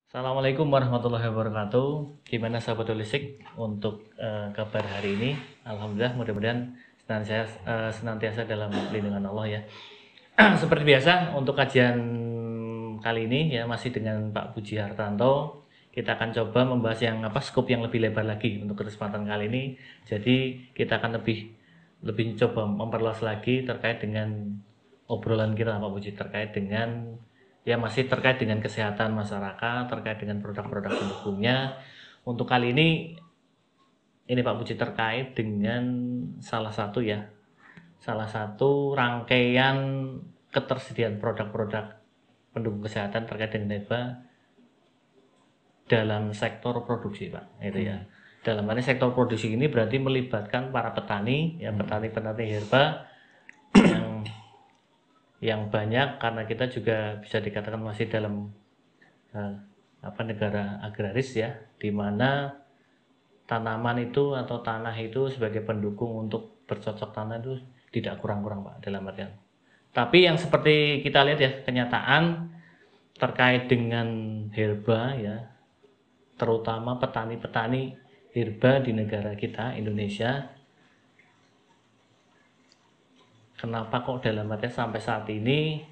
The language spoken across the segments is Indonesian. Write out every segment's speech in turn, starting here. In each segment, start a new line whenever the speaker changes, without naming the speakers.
Assalamualaikum warahmatullahi wabarakatuh. Gimana sahabat holistik untuk kabar hari ini? Alhamdulillah, mudah-mudahan senantiasa dalam lindungan Allah ya. Seperti biasa untuk kajian kali ini ya masih dengan Pak Puji Hartanto. Kita akan coba membahas yang skop yang lebih lebar lagi untuk kesempatan kali ini. Jadi kita akan lebih coba memperluas lagi terkait dengan obrolan kita Pak Puji terkait dengan masih terkait dengan kesehatan masyarakat, terkait dengan produk-produk pendukungnya. Untuk kali ini Pak Puji terkait dengan salah satu rangkaian ketersediaan produk-produk pendukung kesehatan terkait dengan herba dalam sektor produksi, Pak. Itu ya. Dalam hal ini sektor produksi ini berarti melibatkan para petani, petani-petani herba yang banyak, karena kita juga bisa dikatakan masih dalam negara agraris ya, di mana tanaman itu atau tanah itu sebagai pendukung untuk bercocok tanam itu tidak kurang-kurang Pak dalam artian. Tapi yang seperti kita lihat ya, kenyataan terkait dengan herba ya, terutama petani-petani herba di negara kita Indonesia, kenapa kok dalam artian sampai saat ini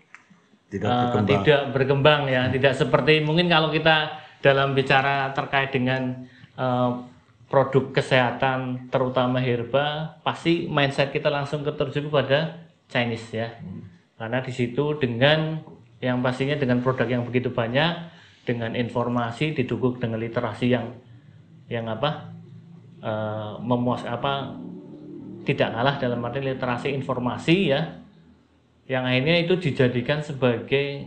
tidak berkembang ya, tidak seperti mungkin kalau kita dalam bicara terkait dengan produk kesehatan terutama herba, pasti mindset kita langsung tertuju pada Chinese ya. Karena di situ dengan yang pastinya dengan produk yang begitu banyak, dengan informasi didukung dengan literasi yang tidak kalah dalam arti literasi informasi ya, yang akhirnya itu dijadikan sebagai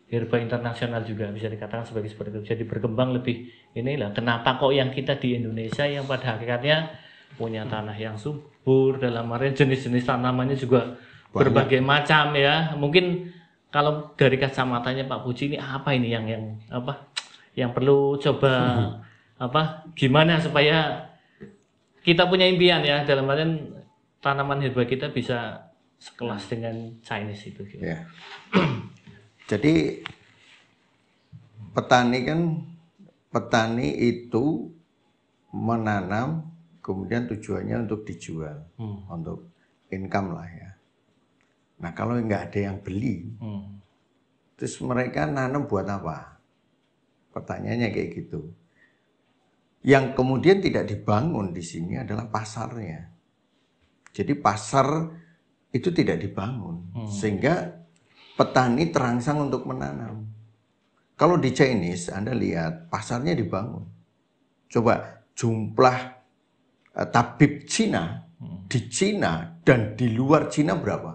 herba internasional juga bisa dikatakan seperti itu. Jadi berkembang lebih kenapa kok yang kita di Indonesia yang pada hakikatnya punya tanah yang subur, dalam arti jenis-jenis tanamannya juga banyak, berbagai macam ya. Mungkin kalau dari kacamatanya Pak Puji ini apa ini yang perlu coba gimana supaya kita punya impian ya, dalam artian tanaman herba kita bisa sekelas dengan Chinese itu. Gitu.
Ya. Jadi petani itu menanam, kemudian tujuannya untuk dijual, untuk income lah ya. Nah kalau nggak ada yang beli, terus mereka nanam buat apa? Pertanyaannya kayak gitu. Yang kemudian tidak dibangun di sini adalah pasarnya. Jadi pasar itu tidak dibangun, sehingga petani terangsang untuk menanam. Kalau di Chinese, Anda lihat pasarnya dibangun. Coba jumlah tabib Cina di Cina dan di luar Cina berapa?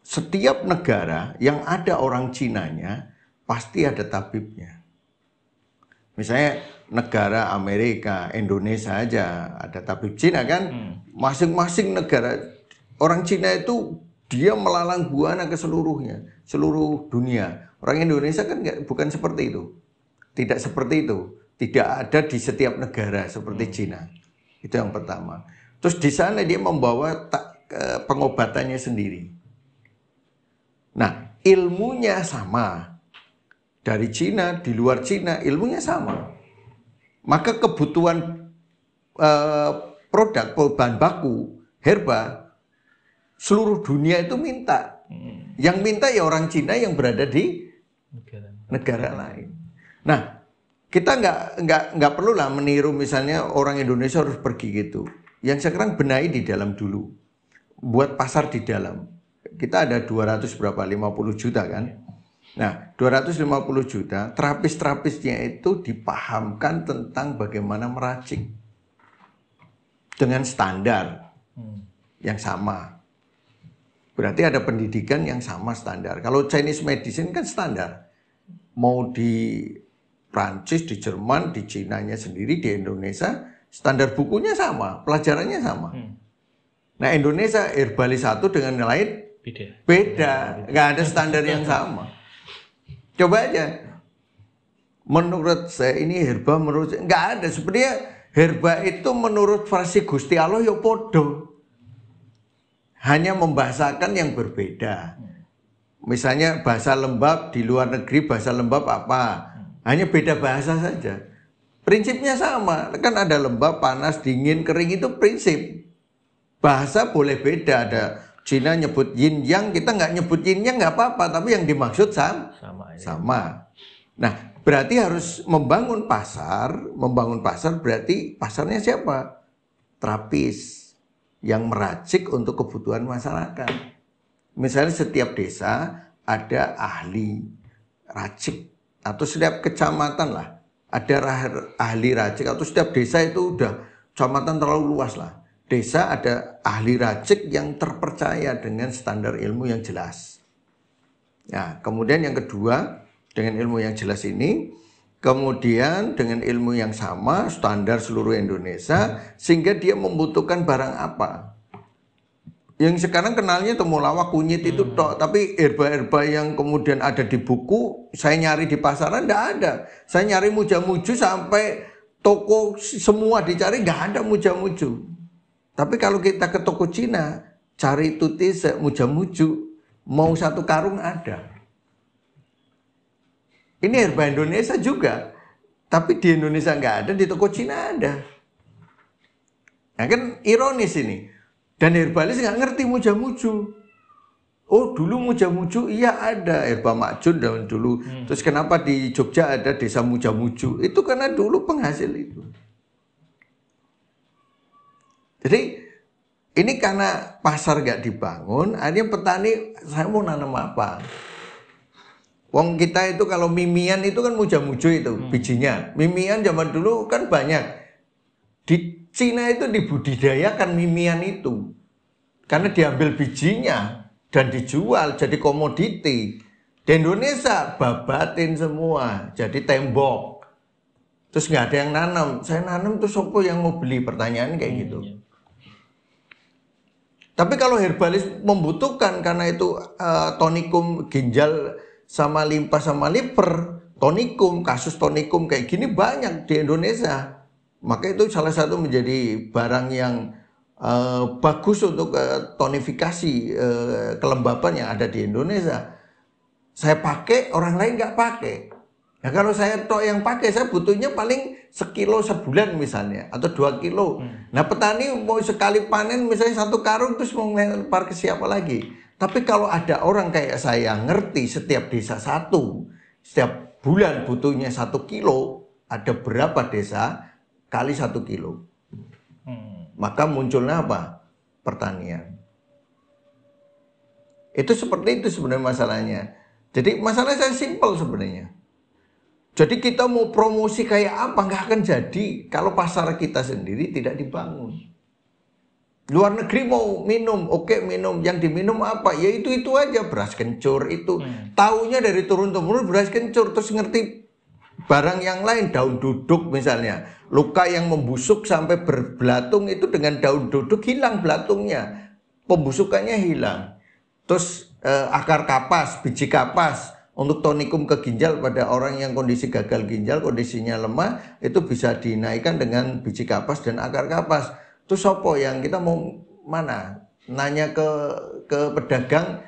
Setiap negara yang ada orang Cinanya pasti ada tabibnya. Misalnya negara Amerika, Indonesia aja ada tabib Cina kan. Masing-masing negara orang Cina itu dia melalang buana ke seluruh dunia. Orang Indonesia kan bukan seperti itu. Tidak seperti itu. Tidak ada di setiap negara seperti Cina. Itu yang pertama. Terus di sana dia membawa pengobatannya sendiri. Nah, ilmunya sama. Dari Cina, di luar Cina, ilmunya sama. Maka kebutuhan produk bahan baku herba seluruh dunia itu minta. Yang minta ya orang Cina yang berada di negara lain. Nah, kita nggak perlu lah meniru misalnya orang Indonesia harus pergi gitu. Yang sekarang benahi di dalam dulu. Buat pasar di dalam. Kita ada 250 juta kan. Nah, 250 juta, terapis-terapisnya itu dipahamkan tentang bagaimana meracik dengan standar yang sama. Berarti ada pendidikan yang sama standar. Kalau Chinese medicine kan standar. Mau di Prancis, di Jerman, di Cinanya sendiri, di Indonesia, standar bukunya sama, pelajarannya sama. Nah, Indonesia herbalis satu dengan yang lain beda. Nggak ada standar yang sama. Coba aja, menurut saya ini herba, menurut saya nggak ada. Sebenarnya herba itu menurut versi Gusti Allah ya podo, hanya membahasakan yang berbeda. Misalnya bahasa lembab di luar negeri bahasa lembab apa? Hanya beda bahasa saja. Prinsipnya sama. Kan ada lembab, panas, dingin, kering itu prinsip. Bahasa boleh beda. Ada Cina nyebut yin yang, kita nggak nyebut yin yang nggak apa-apa. Tapi yang dimaksud sama. Nah, berarti harus membangun pasar. Membangun pasar berarti pasarnya siapa? Terapis yang meracik untuk kebutuhan masyarakat. Misalnya setiap desa ada ahli racik, atau setiap kecamatan lah ada ahli racik, atau setiap desa itu udah kecamatan terlalu luas lah. Desa ada ahli racik yang terpercaya dengan standar ilmu yang jelas. Nah, kemudian yang kedua, dengan ilmu yang jelas ini, kemudian dengan ilmu yang sama, standar seluruh Indonesia, sehingga dia membutuhkan barang apa. Yang sekarang kenalnya temulawak, kunyit itu tok, tapi herba-herba yang kemudian ada di buku, saya nyari di pasaran enggak ada. Saya nyari muja-muju sampai toko semua dicari, enggak ada muja-muju. Tapi kalau kita ke toko Cina, cari tutis muja-muju, mau 1 karung ada. Ini herba Indonesia juga, tapi di Indonesia enggak ada, di toko Cina ada. Nah kan ironis ini. Dan herbalis nggak ngerti muja-muju. Oh dulu muja-muju iya ada, herba makjun dulu. Terus kenapa di Jogja ada desa muja-muju? Itu karena dulu penghasil itu. Jadi ini karena pasar nggak dibangun, akhirnya petani saya mau nanam apa? Wong kita itu kalau mimian itu kan muja-muju itu bijinya. Mimian zaman dulu kan banyak. Di Cina itu dibudidayakan mimian itu. Karena diambil bijinya dan dijual jadi komoditi. Di Indonesia babatin semua jadi tembok. Terus nggak ada yang nanam. Saya nanam tuh sopo yang mau beli, pertanyaan kayak gitu. Tapi kalau herbalis membutuhkan karena itu tonikum ginjal sama limpa sama liver, tonikum, kasus tonikum kayak gini banyak di Indonesia. Maka itu salah satu menjadi barang yang bagus untuk tonifikasi kelembapan yang ada di Indonesia. Saya pakai, orang lain nggak pakai. Nah kalau saya tok yang pakai, saya butuhnya paling 1 kilo sebulan misalnya, atau 2 kilo. Nah petani mau sekali panen misalnya 1 karung, terus mau ngelempar ke siapa lagi. Tapi kalau ada orang kayak saya ngerti setiap desa 1, setiap bulan butuhnya 1 kilo, ada berapa desa? Kali 1 kilo. Maka munculnya apa? Pertanian. Itu seperti itu sebenarnya masalahnya. Jadi masalahnya saya simpel sebenarnya. Jadi kita mau promosi kayak apa nggak akan jadi kalau pasar kita sendiri tidak dibangun. Luar negeri mau minum, oke minum. Yang diminum apa? Ya itu aja, beras kencur itu. Taunya dari turun-temurun beras kencur, terus ngerti barang yang lain, daun duduk misalnya. Luka yang membusuk sampai berbelatung itu dengan daun duduk hilang belatungnya. Pembusukannya hilang. Terus akar kapas, biji kapas untuk tonikum ke ginjal pada orang yang kondisi gagal ginjal, kondisinya lemah, itu bisa dinaikkan dengan biji kapas dan akar kapas. Terus sopo yang kita mau mana? Nanya ke pedagang,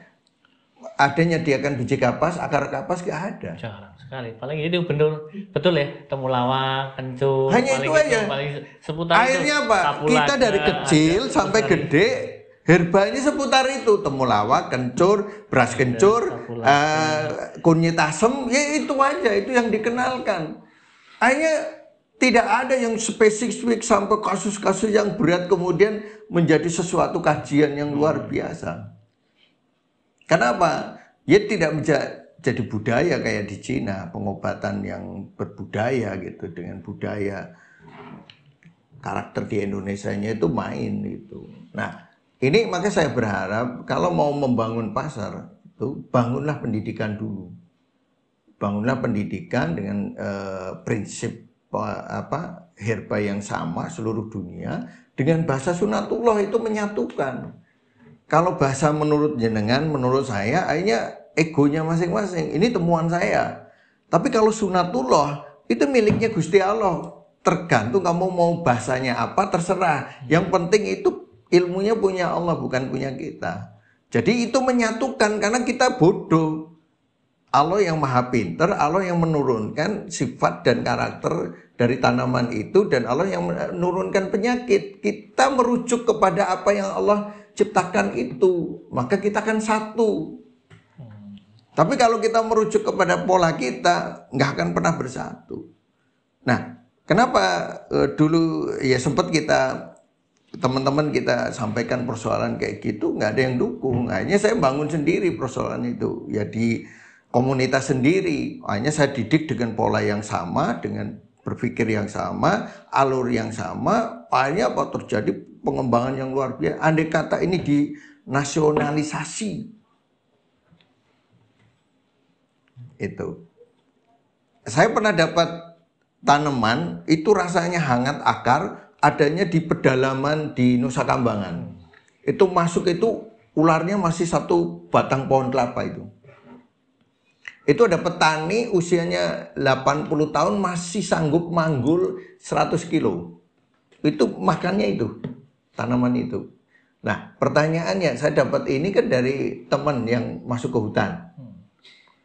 ada nyediakan biji kapas, akar kapas gak ada.
Jarang sekali. Paling itu betul ya, temulawak, kencur.
Hanya itu aja.
Paling seputar
akhirnya
itu.
apa?
Kapulaga,
Kita dari kecil sampai
hari.
gede, herbanya seputar itu. Temulawak, kencur, beras kencur, kunyit asem, ya itu aja. Itu yang dikenalkan. Akhirnya tidak ada yang spesifik sampai kasus-kasus yang berat kemudian menjadi sesuatu kajian yang luar biasa. Kenapa? Ya tidak jadi budaya kayak di Cina, pengobatan yang berbudaya gitu, dengan budaya. Karakter di Indonesianya itu main gitu. Nah, ini makanya saya berharap kalau mau membangun pasar itu bangunlah pendidikan dulu. Bangunlah pendidikan dengan prinsip herba yang sama seluruh dunia dengan bahasa sunatullah itu menyatukan. Kalau bahasa menurut jenengan, menurut saya, akhirnya egonya masing-masing. Ini temuan saya. Tapi kalau sunatullah, itu miliknya Gusti Allah. Tergantung kamu mau bahasanya apa, terserah. Yang penting itu ilmunya punya Allah, bukan punya kita. Jadi itu menyatukan karena kita bodoh. Allah yang maha pintar, Allah yang menurunkan sifat dan karakter dari tanaman itu, dan Allah yang menurunkan penyakit. Kita merujuk kepada apa yang Allah ciptakan itu, maka kita akan satu. Tapi kalau kita merujuk kepada pola kita, nggak akan pernah bersatu. Nah, kenapa dulu ya sempat kita teman-teman kita sampaikan persoalan kayak gitu, nggak ada yang dukung. Akhirnya saya bangun sendiri persoalan itu, ya di komunitas sendiri. Hanya saya didik dengan pola yang sama, dengan berpikir yang sama, alur yang sama. Akhirnya apa terjadi pengembangan yang luar biasa. Andai kata ini dinasionalisasi, itu. Saya pernah dapat tanaman itu rasanya hangat akar, adanya di pedalaman di Nusa Kambangan. Itu masuk itu ularnya masih satu batang pohon kelapa itu. Itu ada petani usianya 80 tahun masih sanggup manggul 100 kilo. Itu makannya itu, tanaman itu. Nah, pertanyaannya saya dapat ini kan dari teman yang masuk ke hutan.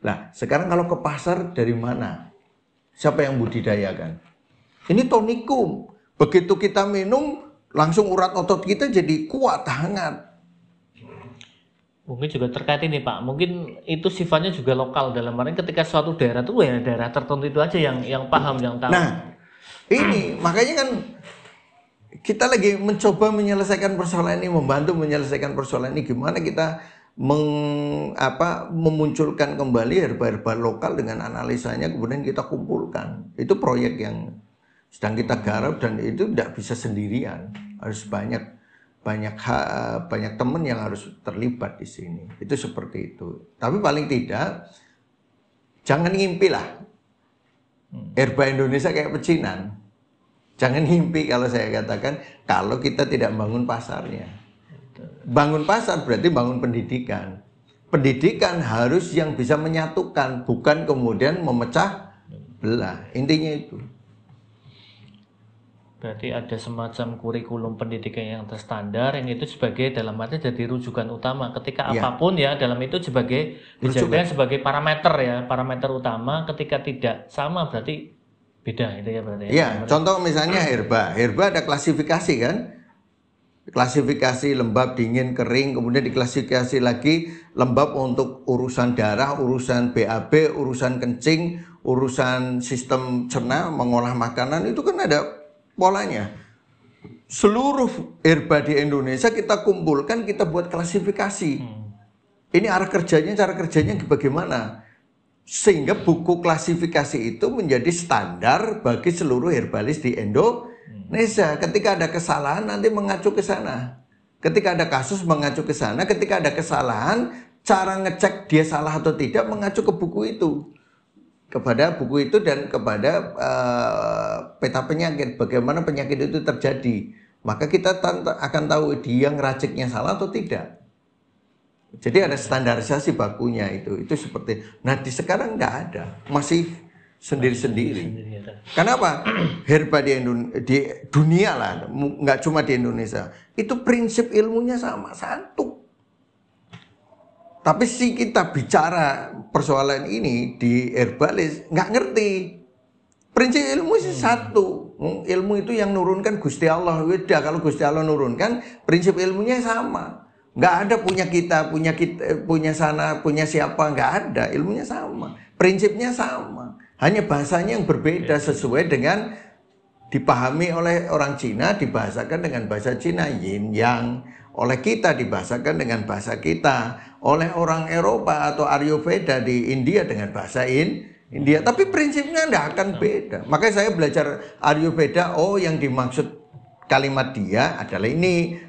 Nah, sekarang kalau ke pasar dari mana? Siapa yang budidayakan? Ini tonikum. Begitu kita minum, langsung urat otot kita jadi kuat, hangat.
Mungkin juga terkait ini Pak, mungkin itu sifatnya juga lokal, dalam arti ketika suatu daerah itu ya daerah tertentu itu aja yang paham, yang tahu.
Nah, ini makanya kan kita lagi mencoba menyelesaikan persoalan ini, membantu menyelesaikan persoalan ini. Gimana kita memunculkan kembali herba-herba lokal dengan analisanya, kemudian kita kumpulkan. Itu proyek yang sedang kita garap, dan itu tidak bisa sendirian, harus banyak teman yang harus terlibat di sini. Itu seperti itu. Tapi paling tidak jangan ngimpi lah. Herba Indonesia kayak pecinan. Jangan ngimpi kalau saya katakan, kalau kita tidak bangun pasarnya. Bangun pasar berarti bangun pendidikan. Pendidikan harus yang bisa menyatukan, bukan kemudian memecah belah. Intinya itu.
Berarti ada semacam kurikulum pendidikan yang terstandar, yang itu sebagai dalam arti jadi rujukan utama ketika apapun ya, dalam itu sebagai dijadikan sebagai parameter ya, parameter utama. Ketika tidak sama berarti beda itu ya berarti ya.
Ya, contoh misalnya herba ada klasifikasi kan? Klasifikasi lembab, dingin, kering, kemudian diklasifikasi lagi lembab untuk urusan darah, urusan BAB, urusan kencing, urusan sistem cerna, mengolah makanan, itu kan ada polanya. Seluruh herba di Indonesia kita kumpulkan, kita buat klasifikasi. Ini cara kerjanya bagaimana? Sehingga buku klasifikasi itu menjadi standar bagi seluruh herbalis di Indonesia. Ketika ada kesalahan nanti mengacu ke sana. Ketika ada kasus mengacu ke sana. Ketika ada kesalahan, cara ngecek dia salah atau tidak mengacu ke buku itu. Kepada buku itu dan kepada peta penyakit, bagaimana penyakit itu terjadi, maka kita akan tahu dia ngeraciknya salah atau tidak. Jadi ada standarisasi bakunya itu seperti. Nah di sekarang nggak ada, masih sendiri-sendiri. Kenapa? Herba di dunia lah, nggak cuma di Indonesia, itu prinsip ilmunya sama, satu. Tapi sih kita bicara persoalan ini di herbalis nggak ngerti. Prinsip ilmu sih satu. Ilmu itu yang nurunkan Gusti Allah. Udah, kalau Gusti Allah nurunkan, prinsip ilmunya sama. Nggak ada punya kita, punya sana, punya siapa, nggak ada. Ilmunya sama. Prinsipnya sama. Hanya bahasanya yang berbeda sesuai dengan dipahami oleh orang Cina, dibahasakan dengan bahasa Cina, yin yang. Oleh kita dibahasakan dengan bahasa kita, oleh orang Eropa atau Ayurveda di India dengan bahasa India. Tapi prinsipnya tidak akan beda. Makanya saya belajar Ayurveda, oh yang dimaksud kalimat dia adalah ini.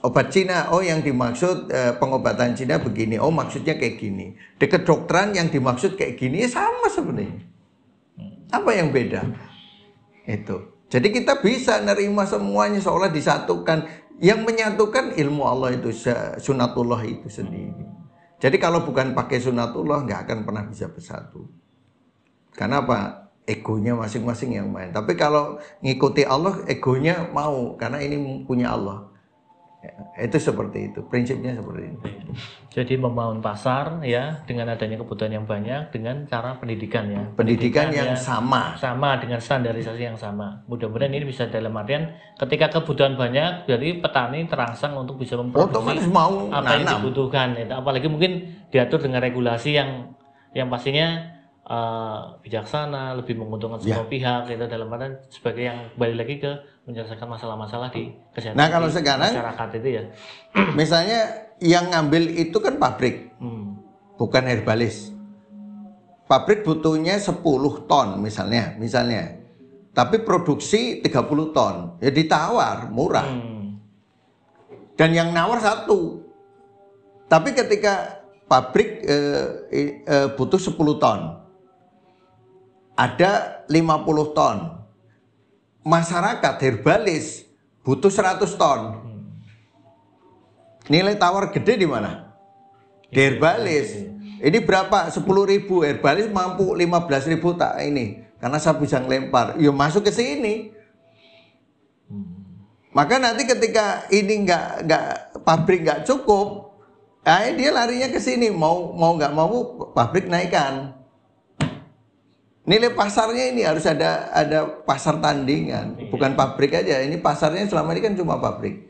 Obat Cina, oh yang dimaksud pengobatan Cina begini, oh maksudnya kayak gini. Di kedokteran yang dimaksud kayak gini, sama sebenarnya. Apa yang beda? Itu. Jadi kita bisa nerima semuanya seolah disatukan. Yang menyatukan ilmu Allah itu, sunatullah itu sendiri. Jadi kalau bukan pakai sunatullah nggak akan pernah bisa bersatu. Karena apa? Egonya masing-masing yang main. Tapi kalau ngikuti Allah, egonya mau karena ini punya Allah. Itu seperti itu, prinsipnya seperti itu.
Jadi membangun pasar ya dengan adanya kebutuhan yang banyak dengan cara pendidikan ya.
Pendidikan yang sama
dengan standarisasi yang sama. Mudah-mudahan ini bisa dalam artian ketika kebutuhan banyak, jadi petani terangsang untuk bisa memproduksi
mau
apa yang dibutuhkan. Itu apalagi mungkin diatur dengan regulasi yang pastinya bijaksana, lebih menguntungkan semua pihak itu dalam artian sebagai yang kembali lagi ke menyelesaikan masalah-masalah di kesehatan.
Nah kalau sekarang
masyarakat itu ya,
misalnya yang ngambil itu kan pabrik, bukan herbalis. Pabrik butuhnya 10 ton misalnya, tapi produksi 30 ton, ya ditawar murah. Dan yang nawar 1. Tapi ketika pabrik butuh 10 ton, ada 50 ton. Masyarakat herbalis butuh 100 ton. Nilai tawar gede di mana? Di herbalis. Ini berapa? 10.000. Herbalis mampu 15.000 tak ini. Karena saya bisa ngelempar. Ya masuk ke sini. Maka nanti ketika ini pabrik nggak cukup, dia larinya ke sini. Mau nggak mau pabrik naikkan. Nilai pasarnya ini harus ada pasar tandingan, bukan pabrik aja. Ini pasarnya selama ini kan cuma pabrik.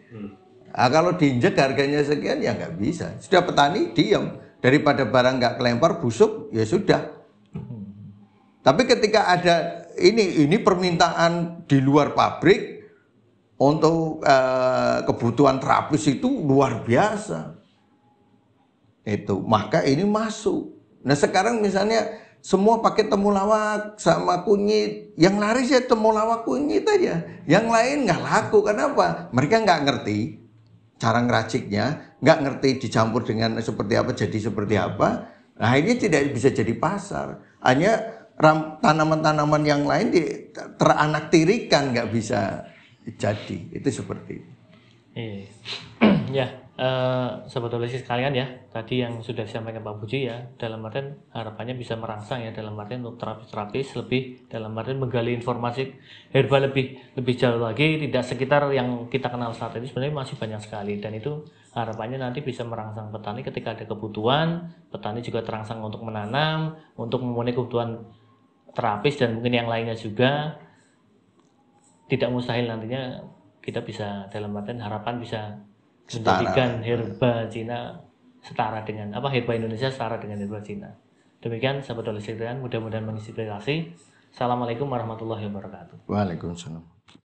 Nah, kalau diinjek harganya sekian ya nggak bisa. Sudah petani diam, daripada barang nggak kelempar busuk ya sudah. Tapi ketika ada ini permintaan di luar pabrik untuk kebutuhan terapis itu luar biasa. Itu maka ini masuk. Nah sekarang misalnya semua pakai temulawak sama kunyit. Yang laris ya temulawak kunyit aja. Yang lain nggak laku. Kenapa? Mereka nggak ngerti cara ngeraciknya, nggak ngerti dicampur dengan seperti apa jadi seperti apa. Nah ini tidak bisa jadi pasar. Hanya tanaman-tanaman yang lain teranaktirikan nggak bisa jadi. Itu seperti itu.
Ya. Sobat holistik sekalian ya, tadi yang sudah disampaikan Pak Puji ya, dalam artian harapannya bisa merangsang ya, dalam artian untuk terapis lebih, dalam artian menggali informasi herbal lebih jauh lagi, tidak sekitar yang kita kenal saat ini, sebenarnya masih banyak sekali, dan itu harapannya nanti bisa merangsang petani ketika ada kebutuhan, petani juga terangsang untuk menanam, untuk memenuhi kebutuhan terapis dan mungkin yang lainnya juga. Tidak mustahil nantinya kita bisa, dalam artian harapan bisa menjadikan herba Cina setara dengan herba Indonesia setara dengan herba Cina. Demikian sahabat holistik, mudah-mudahan menginspirasi. Assalamualaikum warahmatullahi wabarakatuh.
Waalaikumsalam.